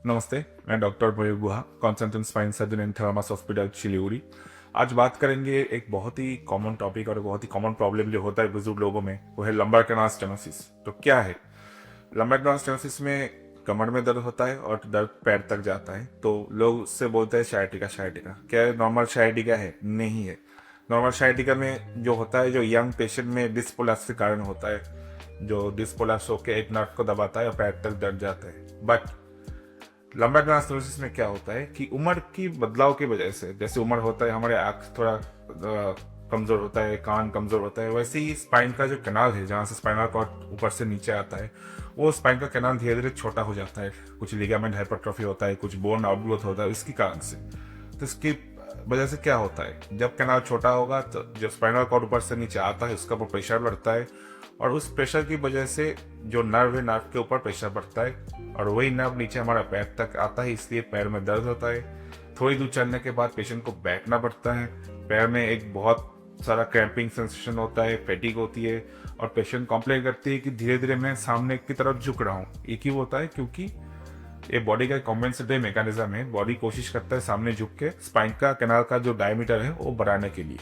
नमस्ते, मैं doctor Mayur Guha, consultant spine surgeon in थर्मास हॉस्पिटल चिलिगुड़ी। आज बात करेंगे एक बहुत ही कॉमन टॉपिक और बहुत ही कॉमन प्रॉब्लम जो होता है बुजुर्ग लोगों में, वो है लंबर कैनाल स्टेनोसिस। तो क्या है लंबर कैनाल स्टेनोसिस? में कमर में दर्द होता है और दर्द पैर तक जाता है। तो लोग उससे बोलते हैं शायटिका। शायटिका क्या नॉर्मल शायटिका है? नहीं है। नॉर्मल शायटिका में जो होता है, जो यंग पेशेंट में डिस्पोलास के कारण होता है, जो डिस्पोलास होकर एक नर्व को दबाता है और पैर तक दर्द जाता है। बट लंबर कैनाल स्टेनोसिस में क्या होता है कि उम्र की बदलाव की वजह से, जैसे उम्र होता है हमारे आँख थोड़ा कमजोर होता है, कान कमजोर होता है, वैसे ही स्पाइन का जो कैनाल है, जहाँ से स्पाइनल कॉर्ड ऊपर से नीचे आता है, वो स्पाइन का कैनाल धीरे धीरे छोटा हो जाता है। कुछ लिगामेंट हाइपरट्रॉफी होता है, कुछ बोन आउटग्रोथ होता है इसके कारण से। तो इसकी वजह से क्या होता है, जब कैनाल छोटा होगा तो जो स्पाइनल कॉर्ड ऊपर से नीचे आता है उसका ऊपर प्रेशर बढ़ता है, और उस प्रेशर की वजह से जो नर्व है, नर्व के ऊपर प्रेशर बढ़ता है, और वही नर्व नीचे हमारा पैर तक आता है, इसलिए पैर में दर्द होता है। थोड़ी दूर चलने के बाद पेशेंट को बैठना पड़ता है, पैर में एक बहुत सारा क्रैम्पिंग सेंसेशन होता है, फैटिग होती है, और पेशेंट कंप्लेन करती है कि धीरे धीरे मैं सामने की तरफ झुक रहा हूँ। ये क्यों होता है? क्योंकि ये बॉडी का कॉम्पेंसेटरी मैकेनिज्म है। बॉडी कोशिश करता है सामने झुक के स्पाइन का कैनाल का जो डायमीटर है वो बढ़ाने के लिए।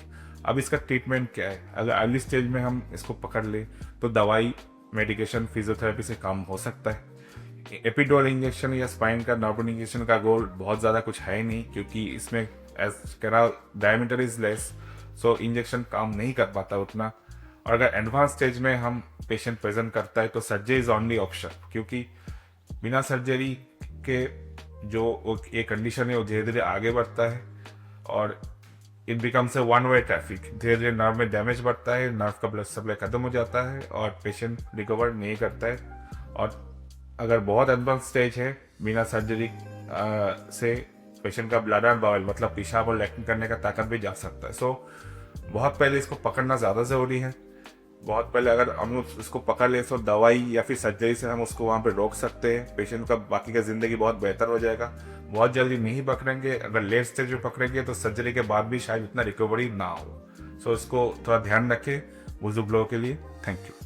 अब इसका ट्रीटमेंट क्या है? अगर अर्ली स्टेज में हम इसको पकड़ ले तो दवाई, मेडिकेशन, फिजियोथेरेपी से काम हो सकता है। एपिडोरल इंजेक्शन या स्पाइन का नर्व इंजेक्शन का गोल बहुत ज़्यादा कुछ है ही नहीं, क्योंकि इसमें as canal diameter is less, so injection काम नहीं कर पाता उतना। और अगर एडवांस स्टेज में हम पेशेंट प्रेजेंट करता है तो सर्जरी इज ओनली ऑप्शन, क्योंकि बिना सर्जरी के जो एक कंडीशन है वो धीरे धीरे आगे बढ़ता है और it becomes a one way traffic. धीरे धीरे नर्व में डैमेज बढ़ता है, नर्व का ब्लड सप्लाई खत्म हो जाता है और पेशेंट रिकवर नहीं करता है। और अगर बहुत एडवांस स्टेज है, बिना सर्जरी से पेशेंट का ब्लडर बाउल मतलब पेशाब और लैट्रिन करने का ताकत भी जा सकता है। सो बहुत पहले इसको पकड़ना ज़्यादा ज़रूरी है। बहुत पहले अगर हम इसको पकड़ ले तो दवाई या फिर सर्जरी से हम उसको वहाँ पे रोक सकते हैं। पेशेंट का बाकी का ज़िंदगी बहुत बेहतर हो जाएगा। बहुत जल्दी नहीं पकड़ेंगे, अगर लेट स्टेज में पकड़ेंगे तो सर्जरी के बाद भी शायद इतना रिकवरी ना हो। सो इसको थोड़ा ध्यान रखें बुजुर्ग लोगों के लिए। Thank you.